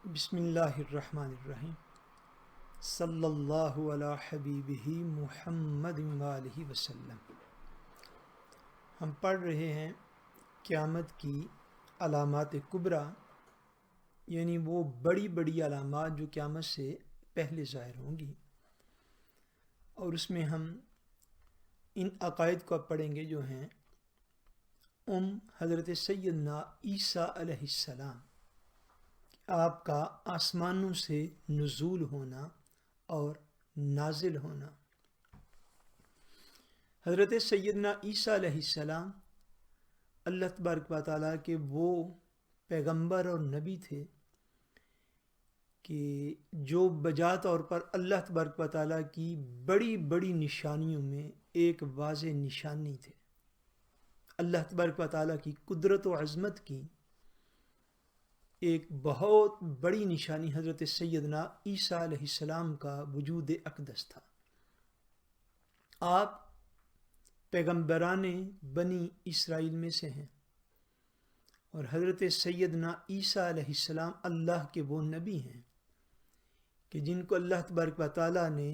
بسم اللہ الرحمن الرحیم صلی اللہ علی حبیبہ محمد وآلہ وسلم۔ ہم پڑھ رہے ہیں قیامت کی علامات کبریٰ، یعنی وہ بڑی بڑی علامات جو قیامت سے پہلے ظاہر ہوں گی، اور اس میں ہم ان عقائد کو اب پڑھیں گے جو ہیں حضرت سیدنا عیسیٰ علیہ السلام، آپ کا آسمانوں سے نزول ہونا اور نازل ہونا۔ حضرت سیدنا عیسیٰ علیہ السلام اللہ تبارک و تعالیٰ کے وہ پیغمبر اور نبی تھے کہ جو بجا طور پر اللہ تبارک و تعالیٰ کی بڑی بڑی نشانیوں میں ایک واضح نشانی تھے۔ اللہ تبارک و تعالیٰ کی قدرت و عظمت کی ایک بہت بڑی نشانی حضرت سیدنا عیسیٰ علیہ السلام کا وجود اقدس تھا۔ آپ پیغمبران بنی اسرائیل میں سے ہیں، اور حضرت سیدنا عیسیٰ علیہ السلام اللہ کے وہ نبی ہیں کہ جن کو اللہ تبارک و تعالیٰ نے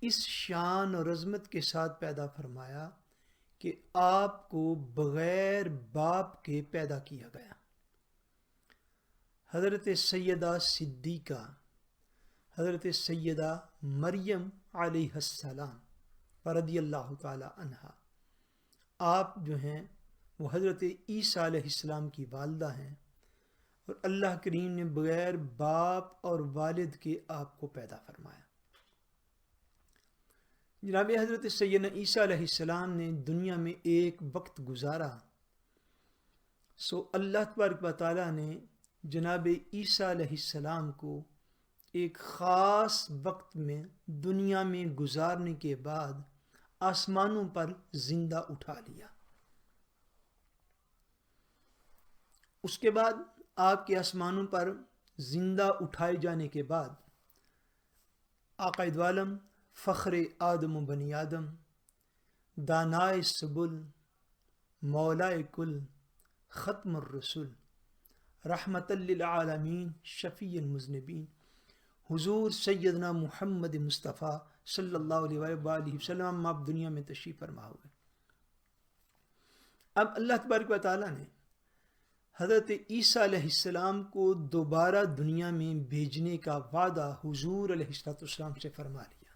اس شان اور عظمت کے ساتھ پیدا فرمایا کہ آپ کو بغیر باپ کے پیدا کیا گیا۔ حضرت سیدہ صدیقہ، حضرت سیدہ مریم علیہ السلام رضی اللہ تعالی عنہا، آپ جو ہیں وہ حضرت عیسیٰ علیہ السلام کی والدہ ہیں، اور اللہ کریم نے بغیر باپ اور والد کے آپ کو پیدا فرمایا۔ جناب حضرت سیدنا عیسیٰ علیہ السلام نے دنیا میں ایک وقت گزارا، سو اللہ تبارک و تعالیٰ نے جناب عیسیٰ علیہ السلام کو ایک خاص وقت میں دنیا میں گزارنے کے بعد آسمانوں پر زندہ اٹھا لیا۔ اس کے بعد آپ کے آسمانوں پر زندہ اٹھائے جانے کے بعد عقائد عالم، فخر آدم و بنی آدم، دانائے سبل، مولائے کل، ختم الرسل، رحمت للعالمین، شفیع المذنبین، حضور سیدنا محمد مصطفیٰ صلی اللہ علیہ وآلہ وسلم آپ دنیا میں تشریف فرما ہوئے۔ اب اللہ تبارک و تعالیٰ نے حضرت عیسیٰ علیہ السلام کو دوبارہ دنیا میں بھیجنے کا وعدہ حضور علیہ السلام سے فرما لیا۔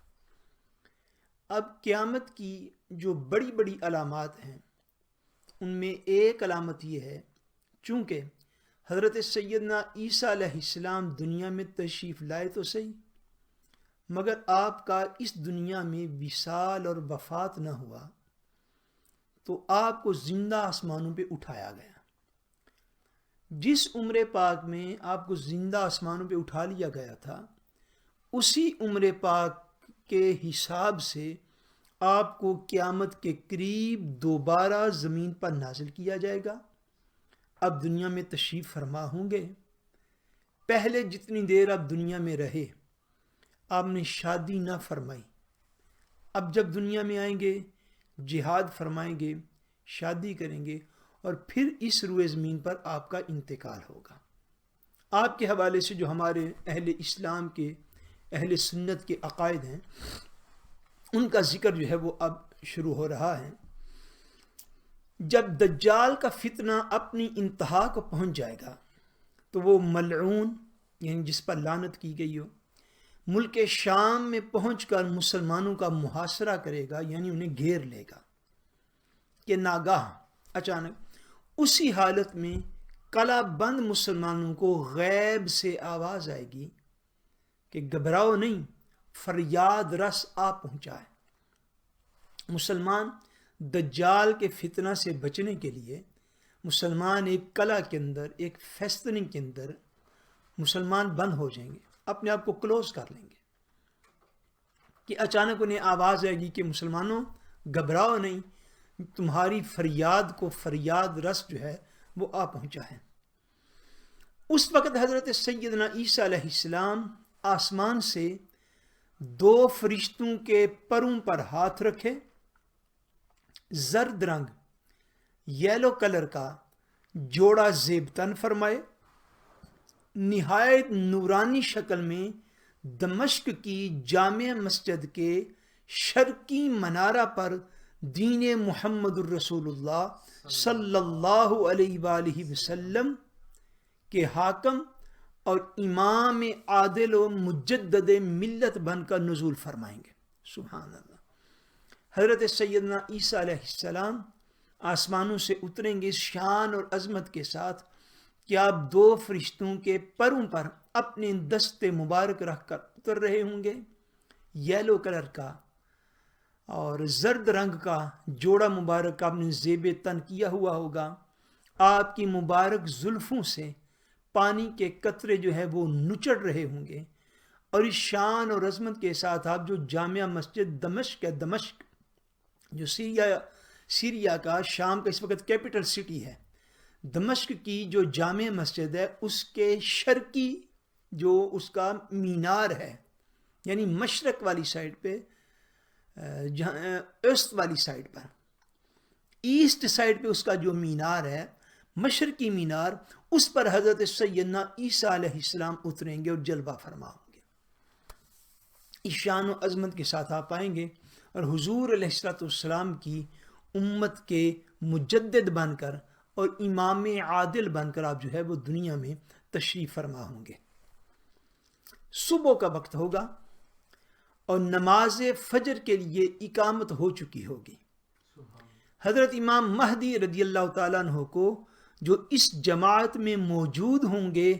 اب قیامت کی جو بڑی بڑی علامات ہیں ان میں ایک علامت یہ ہے، چونکہ حضرت سیدنا عیسیٰ علیہ السلام دنیا میں تشریف لائے تو صحیح، مگر آپ کا اس دنیا میں وصال اور وفات نہ ہوا، تو آپ کو زندہ آسمانوں پہ اٹھایا گیا۔ جس عمر پاک میں آپ کو زندہ آسمانوں پہ اٹھا لیا گیا تھا، اسی عمر پاک کے حساب سے آپ کو قیامت کے قریب دوبارہ زمین پر نازل کیا جائے گا۔ اب دنیا میں تشریف فرما ہوں گے۔ پہلے جتنی دیر آپ دنیا میں رہے آپ نے شادی نہ فرمائی، اب جب دنیا میں آئیں گے جہاد فرمائیں گے، شادی کریں گے، اور پھر اس روئے زمین پر آپ کا انتقال ہوگا۔ آپ کے حوالے سے جو ہمارے اہل اسلام کے، اہل سنت کے عقائد ہیں، ان کا ذکر جو ہے وہ اب شروع ہو رہا ہے۔ جب دجال کا فتنہ اپنی انتہا کو پہنچ جائے گا تو وہ ملعون، یعنی جس پر لعنت کی گئی ہو، ملک شام میں پہنچ کر مسلمانوں کا محاصرہ کرے گا، یعنی انہیں گھیر لے گا کہ ناگاہ اچانک اسی حالت میں کلا بند مسلمانوں کو غیب سے آواز آئے گی کہ گھبراؤ نہیں، فریاد رس آ پہنچا ہے۔ مسلمان دجال کے فتنہ سے بچنے کے لیے مسلمان ایک کلا کے اندر، ایک فیستننگ کے اندر مسلمان بند ہو جائیں گے، اپنے آپ کو کلوز کر لیں گے کہ اچانک انہیں آواز آئے گی کہ مسلمانوں گھبراؤ نہیں، تمہاری فریاد کو فریاد رس جو ہے وہ آ پہنچا ہے۔ اس وقت حضرت سیدنا عیسیٰ علیہ السلام آسمان سے دو فرشتوں کے پروں پر ہاتھ رکھے، زرد رنگ، یلو کلر کا جوڑا زیب تن فرمائے، نہایت نورانی شکل میں دمشق کی جامع مسجد کے شرقی منارہ پر دین محمد الرسول اللہ صلی اللہ علیہ وآلہ وسلم کے حاکم اور امام عادل و مجدد ملت بن کر نزول فرمائیں گے. سبحان اللہ. حضرت سیدنا عیسیٰ علیہ السلام آسمانوں سے اتریں گے اس شان اور عظمت کے ساتھ کہ آپ دو فرشتوں کے پروں پر اپنے دست مبارک رکھ کر اتر رہے ہوں گے. یلو کلر کا اور زرد رنگ کا جوڑا مبارک آپ نے زیب تن کیا ہوا ہوگا. آپ کی مبارک زلفوں سے پانی کے قطرے جو ہے وہ نچڑ رہے ہوں گے، اور اس شان اور عظمت کے ساتھ آپ جو جامع مسجد دمشق ہے، دمشق جو سیریا کا، شام کا اس وقت کیپٹل سٹی ہے، دمشق کی جو جامع مسجد ہے اس کے شرقی جو اس کا مینار ہے، یعنی مشرق والی سائڈ پہ، ایسٹ والی سائڈ پر، ایسٹ سائڈ پہ اس کا جو مینار ہے، مشرقی مینار، اس پر حضرت سیدنا عیسیٰ علیہ السلام اتریں گے اور جلوہ فرما ہوں گے. اس شان و عظمت کے ساتھ آپ آئیں گے اور حضور علیہ السلام کی امت کے مجدد بن کر اور امام عادل بن کر آپ جو ہے وہ دنیا میں تشریف فرما ہوں گے. صبح کا وقت ہوگا اور نماز فجر کے لیے اقامت ہو چکی ہوگی. حضرت امام مہدی رضی اللہ تعالیٰ عنہ کو جو اس جماعت میں موجود ہوں گے،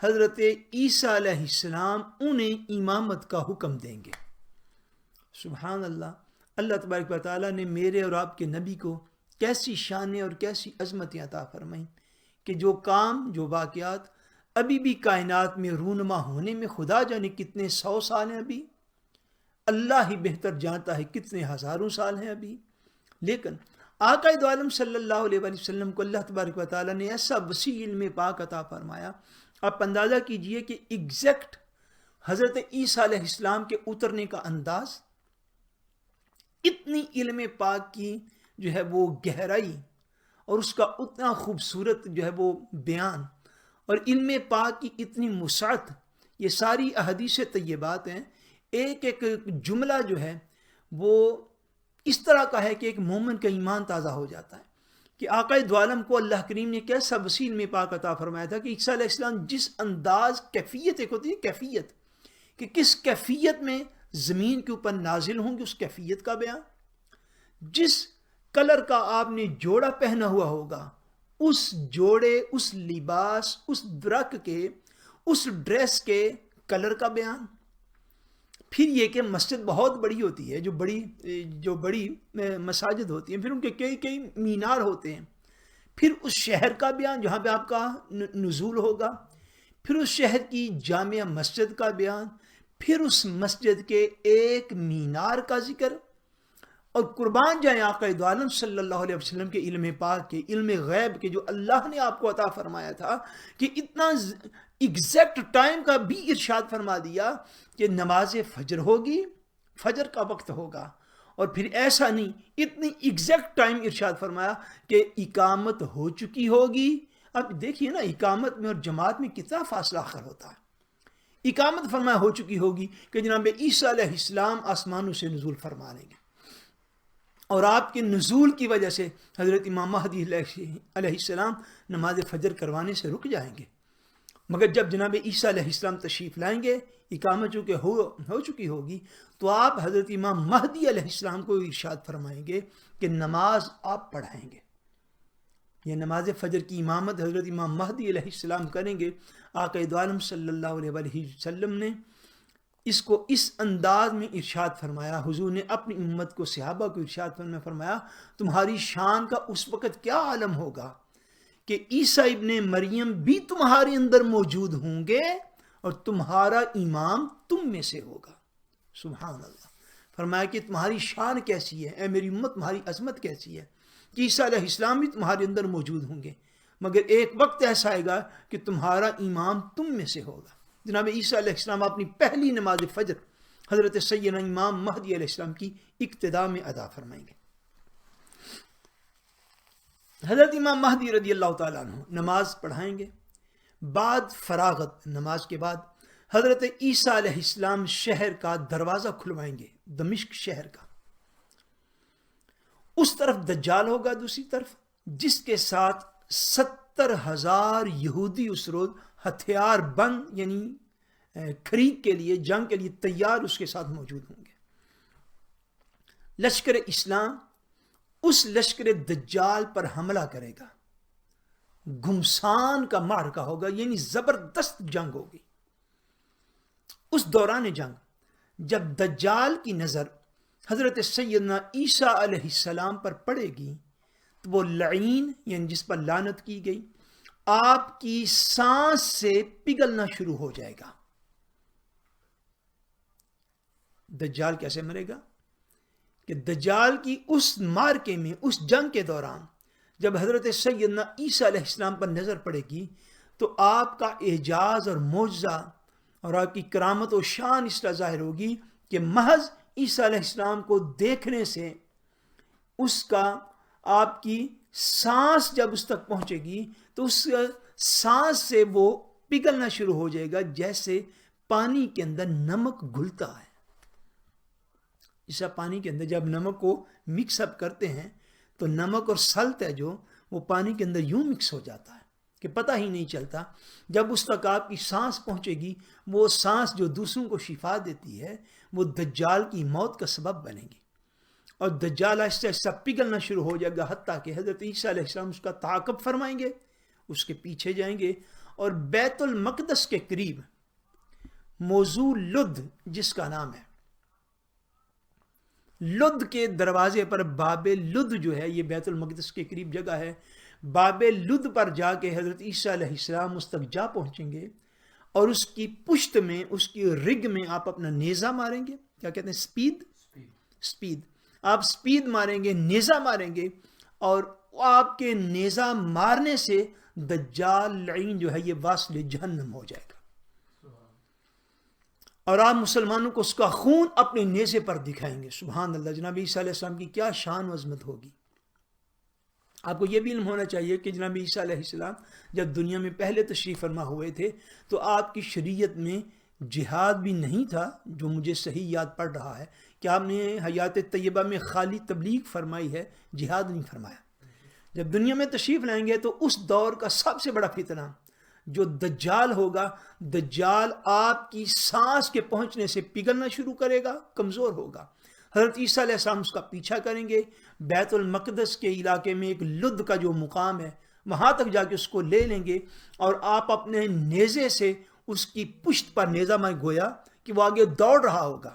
حضرت عیسیٰ علیہ السلام انہیں امامت کا حکم دیں گے. سبحان اللہ. اللہ تبارک و تعالیٰ نے میرے اور آپ کے نبی کو کیسی شانیں اور کیسی عظمتیں عطا فرمائیں کہ جو کام، جو واقعات ابھی بھی کائنات میں رونما ہونے میں خدا جانے کتنے 100 سال ہیں، ابھی اللہ ہی بہتر جانتا ہے کتنے ہزاروں سال ہیں ابھی، لیکن آقا دو عالم صلی اللہ علیہ وآلہ وسلم کو اللہ تبارک و تعالیٰ نے ایسا وسیع علم پاک عطا فرمایا. آپ اندازہ کیجئے کہ ایگزیکٹ حضرت عیسیٰ علیہ السلام کے اترنے کا انداز، اتنی علم پاک کی جو ہے وہ گہرائی اور اس کا اتنا خوبصورت جو ہے وہ بیان، اور علم پاک کی اتنی وسعت، یہ ساری احادیث طیبات ہیں. ایک ایک جملہ جو ہے وہ اس طرح کا ہے کہ ایک مومن کا ایمان تازہ ہو جاتا ہے کہ آقا دو عالم کو اللہ کریم نے کیسا وسیع علم پاک عطا فرمایا تھا کہ عیسیٰ علیہ السلام جس انداز، کیفیت، ایک ہوتی ہے کیفیت کہ کس کیفیت میں زمین کے اوپر نازل ہوں گے، اس کیفیت کا بیان، جس کلر کا آپ نے جوڑا پہنا ہوا ہوگا اس جوڑے، اس لباس، اس درک کے، اس ڈریس کے کلر کا بیان. پھر یہ کہ مسجد بہت بڑی ہوتی ہے، جو بڑی مساجد ہوتی ہیں، پھر ان کے کئی مینار ہوتے ہیں. پھر اس شہر کا بیان جہاں پہ آپ کا نزول ہوگا، پھر اس شہر کی جامع مسجد کا بیان، پھر اس مسجد کے ایک مینار کا ذکر. اور قربان جائیں آقا دو عالم صلی اللہ علیہ وسلم کے علم پاک کے، علم غیب کے جو اللہ نے آپ کو عطا فرمایا تھا کہ اتنا ایگزیکٹ ٹائم کا بھی ارشاد فرما دیا کہ نماز فجر ہوگی، فجر کا وقت ہوگا. اور پھر ایسا نہیں، اتنی ایگزیکٹ ٹائم ارشاد فرمایا کہ اقامت ہو چکی ہوگی. اب دیکھیے نا، اقامت میں اور جماعت میں کتنا فاصلہ آخر ہوتا ہے. اقامت فرمایا ہو چکی ہوگی کہ جناب عیسیٰ علیہ السلام آسمانوں سے نزول فرما لیں گے، اور آپ کے نزول کی وجہ سے حضرت امام مہدی علیہ السلام نماز فجر کروانے سے رک جائیں گے. مگر جب جناب عیسیٰ علیہ السلام تشریف لائیں گے، اقامت چونکہ ہو چکی ہوگی، تو آپ حضرت امام مہدی علیہ السلام کو ارشاد فرمائیں گے کہ نماز آپ پڑھائیں گے. یہ نماز فجر کی امامت حضرت امام مہدی علیہ السلام کریں گے. آقا دو عالم صلی اللہ علیہ وآلہ وسلم نے اس کو اس انداز میں ارشاد فرمایا. حضور نے اپنی امت کو، صحابہ کو ارشاد فرمایا تمہاری شان کا اس وقت کیا عالم ہوگا کہ عیسیٰ ابن مریم بھی تمہارے اندر موجود ہوں گے اور تمہارا امام تم میں سے ہوگا. سبحان اللہ. فرمایا کہ تمہاری شان کیسی ہے اے میری امت، تمہاری عظمت کیسی ہے کہ عیسیٰ علیہ السلام بھی تمہارے اندر موجود ہوں گے، مگر ایک وقت ایسا آئے گا کہ تمہارا امام تم میں سے ہوگا. جناب عیسیٰ علیہ السلام اپنی پہلی نماز فجر حضرت سیدنا امام مہدی علیہ السلام کی اقتداء میں ادا فرمائیں گے. حضرت امام مہدی رضی اللہ تعالیٰ عنہ نماز پڑھائیں گے. بعد فراغت نماز کے بعد حضرت عیسیٰ علیہ السلام شہر کا دروازہ کھلوائیں گے، دمشق شہر کا. اس طرف دجال ہوگا، دوسری طرف جس کے ساتھ 70,000 یہودی اس روز ہتھیار بند یعنی خرید کے لیے، جنگ کے لیے تیار اس کے ساتھ موجود ہوں گے. لشکر اسلام اس لشکر دجال پر حملہ کرے گا، گھمسان کا معرکہ ہوگا، یعنی زبردست جنگ ہوگی. اس دوران جنگ جب دجال کی نظر حضرت سیدنا عیسیٰ علیہ السلام پر پڑے گی تو وہ لعین یعنی جس پر لعنت کی گئی آپ کی سانس سے پگھلنا شروع ہو جائے گا. دجال کیسے مرے گا کہ دجال کی اس مارکے میں، اس جنگ کے دوران جب حضرت سیدنا عیسیٰ علیہ السلام پر نظر پڑے گی تو آپ کا اعجاز اور معجزہ اور آپ کی کرامت و شان اس طرح ظاہر ہوگی کہ محض عیسیٰ علیہ السلام کو دیکھنے سے اس کا آپ کی سانس جب اس تک پہنچے گی تو اس سانس سے وہ پگھلنا شروع ہو جائے گا جیسے پانی کے اندر نمک گھلتا ہے. جیسا پانی کے اندر جب نمک کو مکس اپ کرتے ہیں تو نمک اور سلط ہے جو وہ پانی کے اندر یوں مکس ہو جاتا ہے کہ پتہ ہی نہیں چلتا. جب اس تک آپ کی سانس پہنچے گی وہ سانس جو دوسروں کو شفا دیتی ہے وہ دجال کی موت کا سبب بنے گی اور دجال آہستہ آہستہ پگھلنا شروع ہو جائے گا حتیٰ کہ حضرت عیسیٰ علیہ السلام اس کا تعاقب فرمائیں گے، اس کے پیچھے جائیں گے اور بیت المقدس کے قریب موضوع لد جس کا نام ہے، لد کے دروازے پر باب لد جو ہے، یہ بیت المقدس کے قریب جگہ ہے، باب لد پر جا کے حضرت عیسیٰ علیہ السلام اس تک جا پہنچیں گے اور اس کی پشت میں، اس کی رگ میں آپ اپنا نیزہ ماریں گے. کیا کہتے ہیں؟ سپید. آپ سپید ماریں گے، نیزہ ماریں گے اور آپ کے نیزہ مارنے سے دجال لعین جو ہے یہ واصل جہنم ہو جائے گا اور آپ مسلمانوں کو اس کا خون اپنے نیزے پر دکھائیں گے. سبحان اللہ. جناب عیسیٰ علیہ السلام کی کیا شان و عظمت ہوگی. آپ کو یہ بھی علم ہونا چاہیے کہ جناب عیسیٰ علیہ السلام جب دنیا میں پہلے تشریف فرما ہوئے تھے تو آپ کی شریعت میں جہاد بھی نہیں تھا، جو مجھے صحیح یاد پڑ رہا ہے کہ آپ نے حیات طیبہ میں خالی تبلیغ فرمائی ہے، جہاد نہیں فرمایا. جب دنیا میں تشریف لائیں گے تو اس دور کا سب سے بڑا فتنہ جو دجال ہوگا، دجال آپ کی سانس کے پہنچنے سے پگھلنا شروع کرے گا، کمزور ہوگا. حضرت عیسیٰ علیہ السلام اس کا پیچھا کریں گے، بیت المقدس کے علاقے میں ایک لد کا جو مقام ہے وہاں تک جا کے اس کو لے لیں گے اور آپ اپنے نیزے سے اس کی پشت پر نیزہ مار، گویا کہ وہ آگے دوڑ رہا ہوگا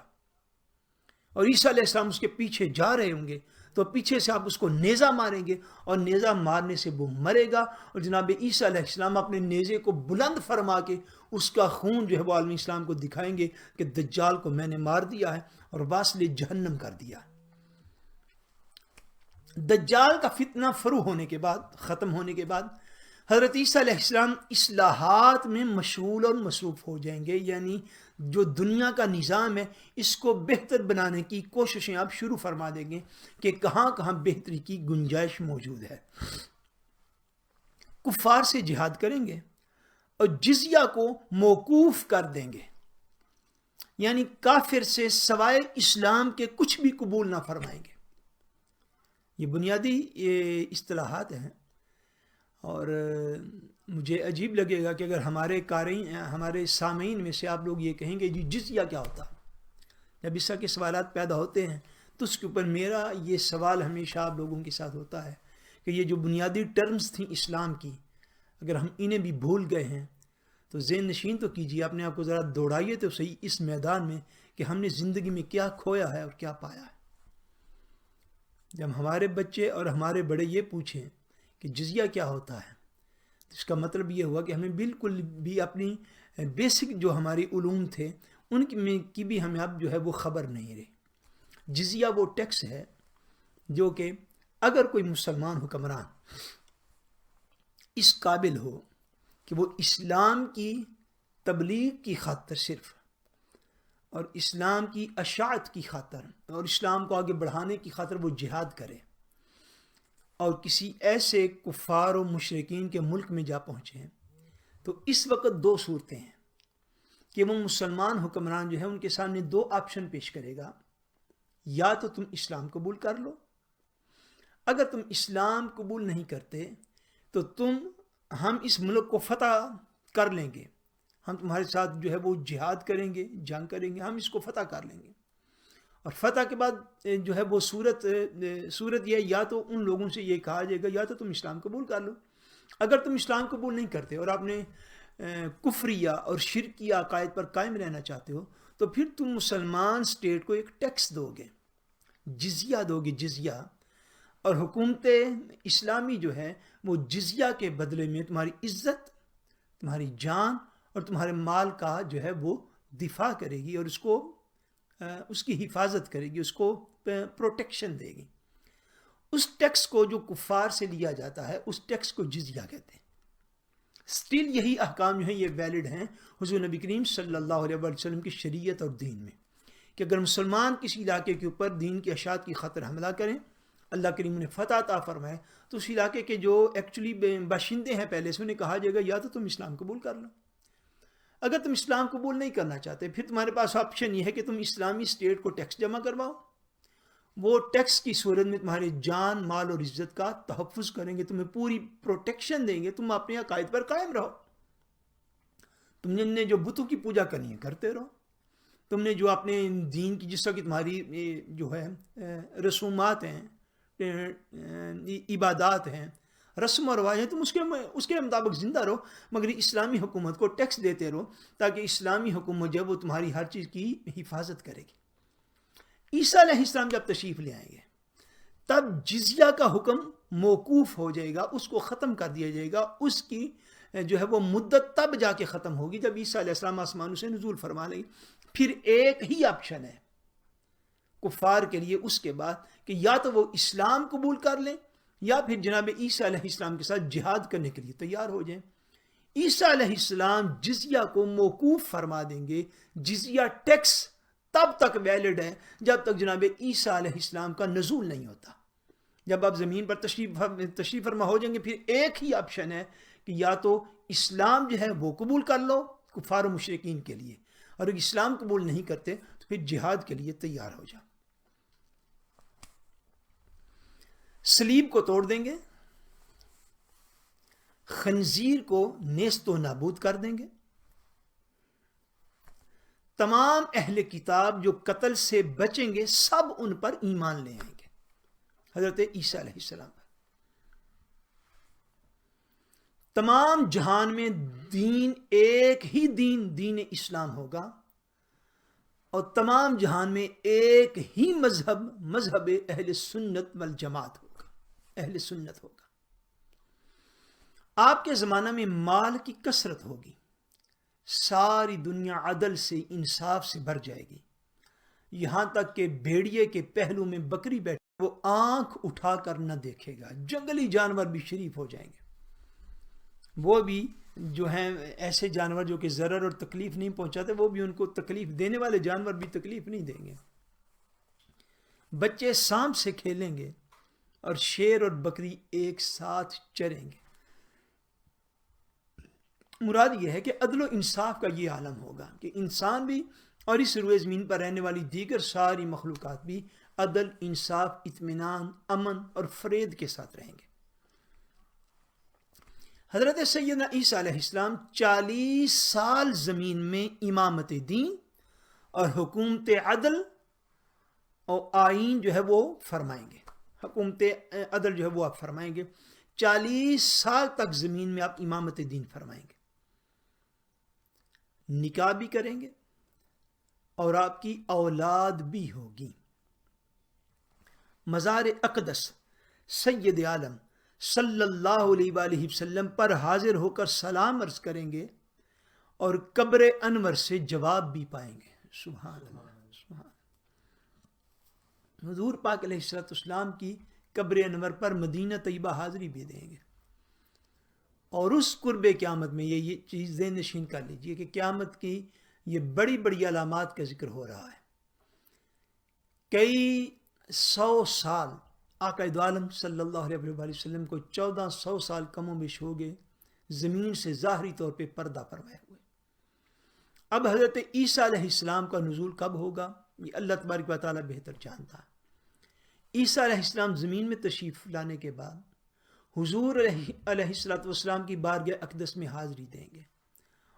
اور عیسیٰ علیہ السلام اس کے پیچھے جا رہے ہوں گے تو پیچھے سے آپ اس کو نیزہ ماریں گے اور نیزہ مارنے سے وہ مرے گا اور جناب عیسیٰ علیہ السلام اپنے نیزے کو بلند فرما کے اس کا خون جو ہے وہ عالم اسلام کو دکھائیں گے کہ دجال کو میں نے مار دیا ہے اور واصل جہنم کر دیا. دجال کا فتنہ فرو ہونے کے بعد، ختم ہونے کے بعد حضرت عیسیٰ علیہ السلام اصلاحات میں مشغول اور مصروف ہو جائیں گے، یعنی جو دنیا کا نظام ہے اس کو بہتر بنانے کی کوششیں آپ شروع فرما دیں گے کہ کہاں کہاں بہتری کی گنجائش موجود ہے. کفار سے جہاد کریں گے اور جزیہ کو موقوف کر دیں گے، یعنی کافر سے سوائے اسلام کے کچھ بھی قبول نہ فرمائیں گے. یہ بنیادی اصطلاحات ہیں اور مجھے عجیب لگے گا کہ اگر ہمارے سامعین میں سے آپ لوگ یہ کہیں گے جی جزیہ کیا ہوتا. جب اس طرح کے سوالات پیدا ہوتے ہیں تو اس کے اوپر میرا یہ سوال ہمیشہ آپ لوگوں کے ساتھ ہوتا ہے کہ یہ جو بنیادی ٹرمز تھیں اسلام کی، اگر ہم انہیں بھی بھول گئے ہیں تو ذہن نشین تو کیجیے، اپنے آپ کو ذرا دوڑائیے تو صحیح اس میدان میں کہ ہم نے زندگی میں کیا کھویا ہے اور کیا پایا ہے. جب ہمارے بچے اور ہمارے بڑے یہ پوچھیں کہ جزیہ کیا ہوتا ہے تو اس کا مطلب یہ ہوا کہ ہمیں بالکل بھی اپنی بیسک جو ہماری علوم تھے ان کی بھی ہمیں اب جو ہے وہ خبر نہیں رہی. جزیہ وہ ٹیکس ہے جو کہ اگر کوئی مسلمان حکمران اس قابل ہو کہ وہ اسلام کی تبلیغ کی خاطر صرف اور اسلام کی اشاعت کی خاطر اور اسلام کو آگے بڑھانے کی خاطر وہ جہاد کرے اور کسی ایسے کفار و مشرکین کے ملک میں جا پہنچے تو اس وقت دو صورتیں ہیں کہ وہ مسلمان حکمران جو ہے ان کے سامنے دو آپشن پیش کرے گا. یا تو تم اسلام قبول کر لو، اگر تم اسلام قبول نہیں کرتے تو ہم اس ملک کو فتح کر لیں گے، ہم تمہارے ساتھ جو ہے وہ جہاد کریں گے، جنگ کریں گے، ہم اس کو فتح کر لیں گے. اور فتح کے بعد جو ہے وہ صورت یہ یا تو ان لوگوں سے یہ کہا جائے گا یا تو تم اسلام قبول کر لو. اگر تم اسلام قبول نہیں کرتے اور آپ نے کفریہ اور شرکیہ عقائد پر قائم رہنا چاہتے ہو تو پھر تم مسلمان سٹیٹ کو ایک ٹیکس دو گے، جزیہ دو گے، جزیہ. اور حکومت اسلامی جو ہے وہ جزیہ کے بدلے میں تمہاری عزت، تمہاری جان اور تمہارے مال کا جو ہے وہ دفاع کرے گی اور اس کی حفاظت کرے گی، اس کو پروٹیکشن دے گی. اس ٹیکس کو جو کفار سے لیا جاتا ہے اس ٹیکس کو جزیہ کہتے ہیں. سٹل یہی احکام جو ہیں یہ ویلڈ ہیں حضور نبی کریم صلی اللہ علیہ وسلم کی شریعت اور دین میں، کہ اگر مسلمان کسی علاقے کے اوپر دین کی اشاعت کی خاطر حملہ کریں، اللہ کریم نے فتح عطا فرمائے، تو اس علاقے کے جو ایکچولی باشندے ہیں پہلے سے انہیں کہا جائے گا یا تو تم اسلام قبول کر لو. اگر تم اسلام قبول نہیں کرنا چاہتے پھر تمہارے پاس آپشن یہ ہے کہ تم اسلامی سٹیٹ کو ٹیکس جمع کرواؤ، وہ ٹیکس کی صورت میں تمہارے جان، مال اور عزت کا تحفظ کریں گے، تمہیں پوری پروٹیکشن دیں گے، تم اپنے عقائد پر قائم رہو، تم نے جو بتوں کی پوجا کرنی ہے کرتے رہو، تم نے جو اپنے دین کی جس طرح کی تمہاری جو ہے رسومات ہیں، عبادات ہیں، رسم و رواج ہیں، تم اس کے مطابق زندہ رہو، مگر اسلامی حکومت کو ٹیکس دیتے رہو تاکہ اسلامی حکومت جب وہ تمہاری ہر چیز کی حفاظت کرے گی. عیسیٰ علیہ السلام جب تشریف لے آئیں گے تب جزیہ کا حکم موقوف ہو جائے گا، اس کو ختم کر دیا جائے گا. اس کی جو ہے وہ مدت تب جا کے ختم ہوگی جب عیسیٰ علیہ السلام آسمانوں سے نزول فرما لیں گے. پھر ایک ہی آپشن ہے کفار کے لیے اس کے بعد کہ یا تو وہ اسلام قبول کر لیں یا پھر جناب عیسیٰ علیہ السلام کے ساتھ جہاد کرنے کے لیے تیار ہو جائیں. عیسیٰ علیہ السلام جزیہ کو موقوف فرما دیں گے. جزیہ ٹیکس تب تک ویلڈ ہے جب تک جناب عیسیٰ علیہ السلام کا نزول نہیں ہوتا. جب آپ زمین پر تشریف فرما ہو جائیں گے پھر ایک ہی آپشن ہے کہ یا تو اسلام جو ہے وہ قبول کر لو کفار و مشرکین کے لیے، اور اگر اسلام قبول نہیں کرتے تو پھر جہاد کے لیے تیار ہو جاؤ. صلیب کو توڑ دیں گے، خنزیر کو نیست و نابود کر دیں گے. تمام اہل کتاب جو قتل سے بچیں گے سب ان پر ایمان لے آئیں گے حضرت عیسیٰ علیہ السلام پر. تمام جہان میں دین ایک ہی دین اسلام ہوگا، اور تمام جہان میں ایک ہی مذہب اہل سنت والجماعت ہوگا، اہل سنت ہوگا. آپ کے زمانہ میں مال کی کثرت ہوگی، ساری دنیا عدل سے، انصاف سے بھر جائے گی، یہاں تک کہ بھیڑیے کے پہلو میں بکری بیٹھے وہ آنکھ اٹھا کر نہ دیکھے گا. جنگلی جانور بھی شریف ہو جائیں گے، وہ بھی جو ہیں ایسے جانور جو کہ ضرر اور تکلیف نہیں پہنچاتے وہ بھی ان کو تکلیف دینے والے جانور بھی تکلیف نہیں دیں گے. بچے سانپ سے کھیلیں گے اور شیر اور بکری ایک ساتھ چریں گے. مراد یہ ہے کہ عدل و انصاف کا یہ عالم ہوگا کہ انسان بھی اور اس روئے زمین پر رہنے والی دیگر ساری مخلوقات بھی عدل، انصاف، اطمینان، امن اور فرید کے ساتھ رہیں گے. حضرت سیدنا عیسیٰ علیہ السلام 40 سال زمین میں امامت دین اور حکومت عدل اور آئین جو ہے وہ فرمائیں گے. حکومت عدل جو ہے وہ آپ فرمائیں گے. 40 سال تک زمین میں آپ امامت دین فرمائیں گے، نکاح بھی کریں گے اور آپ کی اولاد بھی ہوگی. مزار اقدس سید عالم صلی اللہ علیہ وآلہ وسلم پر حاضر ہو کر سلام عرض کریں گے اور قبر انور سے جواب بھی پائیں گے. سبحان اللہ، سبحان. حضور پاک علیہ السلام کی قبر انور پر مدینہ طیبہ حاضری بھی دیں گے. اور اس قرب قیامت میں یہ چیز ذہن نشین کر لیجئے کہ قیامت کی یہ بڑی بڑی علامات کا ذکر ہو رہا ہے. کئی 100 سال آقا دو عالم صلی اللہ علیہ وسلم کو 1400 سال کم و بیش ہو گئے زمین سے ظاہری طور پہ پردہ فرمائے ہوئے۔ اب حضرت عیسیٰ علیہ السلام کا نزول کب ہوگا یہ اللہ تبارک و تعالیٰ بہتر جانتا ہے۔ عیسیٰ علیہ السلام زمین میں تشریف لانے کے بعد حضور علیہ السلام کی بارگاہ اقدس میں حاضری دیں گے،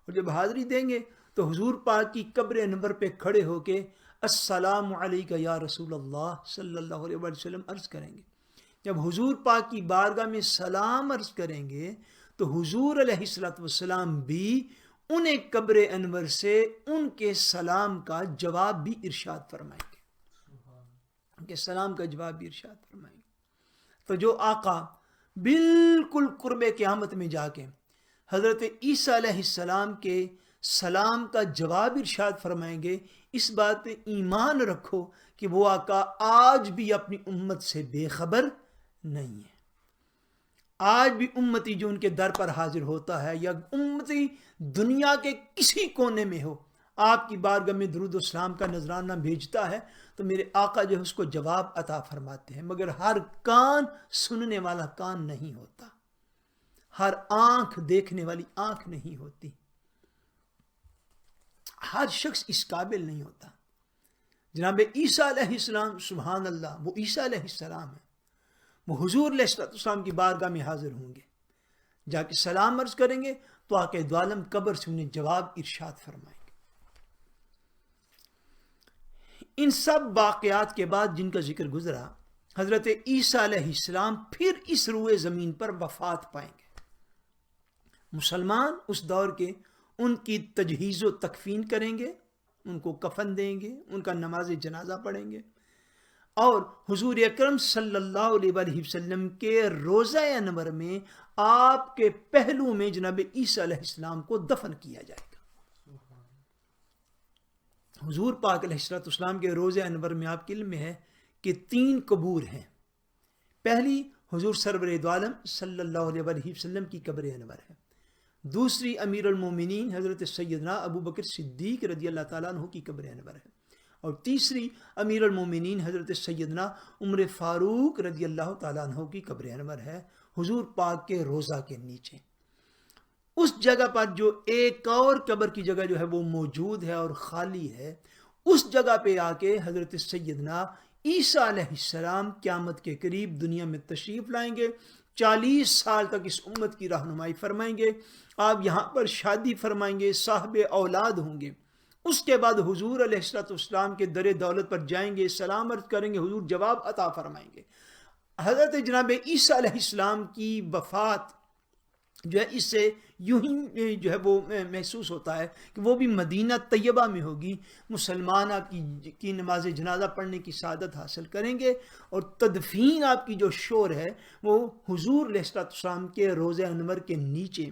اور جب حاضری دیں گے تو حضور پاک کی قبر انور پہ کھڑے ہو کے السلام علیکہ یا رسول اللہ صلی اللہ علیہ وسلم عرض کریں گے۔ جب حضور پاک کی بارگاہ میں سلام عرض کریں گے تو حضور علیہ السلام بھی انہیں قبر انور سے ان کے سلام کا جواب بھی ارشاد فرمائیں گے، ان کے سلام کا جواب بھی ارشاد فرمائیں گے۔ تو جو آقا بالکل قرب قیامت میں جا کے حضرت عیسیٰ علیہ السلام کے سلام کا جواب ارشاد فرمائیں گے، اس بات پہ ایمان رکھو کہ وہ آقا آج بھی اپنی امت سے بے خبر نہیں ہے۔ آج بھی امتی جو ان کے در پر حاضر ہوتا ہے یا امتی دنیا کے کسی کونے میں ہو، آپ کی بارگاہ میں درود و سلام کا نذرانہ بھیجتا ہے تو میرے آقا جو ہے اس کو جواب عطا فرماتے ہیں، مگر ہر کان سننے والا کان نہیں ہوتا، ہر آنکھ دیکھنے والی آنکھ نہیں ہوتی، ہر شخص اس قابل نہیں ہوتا۔ جناب عیسیٰ علیہ السلام سبحان اللہ، وہ عیسیٰ علیہ السلام ہے، وہ حضور علیہ السلام کی بارگاہ میں حاضر ہوں گے، جا کے سلام عرض کریں گے تو آقا دو عالم قبر سے انہیں جواب ارشاد فرمائیں گے۔ ان سب واقعات کے بعد جن کا ذکر گزرا، حضرت عیسیٰ علیہ السلام پھر اس روئے زمین پر وفات پائیں گے۔ مسلمان اس دور کے ان کی تجہیز و تکفین کریں گے، ان کو کفن دیں گے، ان کا نماز جنازہ پڑھیں گے، اور حضور اکرم صلی اللہ علیہ وآلہ وسلم کے روضہ انور میں آپ کے پہلو میں جناب عیسیٰ علیہ السلام کو دفن کیا جائے گا۔ حضور پاک علیہ السلام کے روضہ انور میں آپ کے علم میں ہے کہ 3 قبور ہیں۔ پہلی حضور سرور دو عالم صلی اللہ علیہ وآلہ وسلم کی قبر انور ہے، دوسری امیر المومنین حضرت سیدنا ابو بکر صدیق رضی اللہ تعالیٰ عنہ کی قبر انور ہے، اور تیسری امیر المومنین حضرت سیدنا عمر فاروق رضی اللہ تعالیٰ عنہ کی قبر انور ہے، حضور پاک کے روضہ کے نیچے۔ اس جگہ پر جو ایک اور قبر کی جگہ جو ہے وہ موجود ہے اور خالی ہے، اس جگہ پہ آ کے حضرت سیدنا عیسیٰ علیہ السلام قیامت کے قریب دنیا میں تشریف لائیں گے، 40 سال تک اس امت کی رہنمائی فرمائیں گے، آپ یہاں پر شادی فرمائیں گے، صاحب اولاد ہوں گے۔ اس کے بعد حضور علیہ السلام کے در دولت پر جائیں گے، سلام عرض کریں گے، حضور جواب عطا فرمائیں گے۔ حضرت جناب عیسیٰ علیہ السلام کی وفات جو ہے اس سے یوں ہی جو ہے وہ محسوس ہوتا ہے کہ وہ بھی مدینہ طیبہ میں ہوگی، مسلمان آپ کی نماز جنازہ پڑھنے کی سعادت حاصل کریں گے، اور تدفین آپ کی جو شور ہے وہ حضور علیہ السلام کے روضہ انور کے نیچے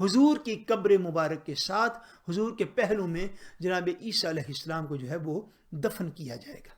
حضور کی قبر مبارک کے ساتھ حضور کے پہلو میں جناب عیسیٰ علیہ السلام کو جو ہے وہ دفن کیا جائے گا۔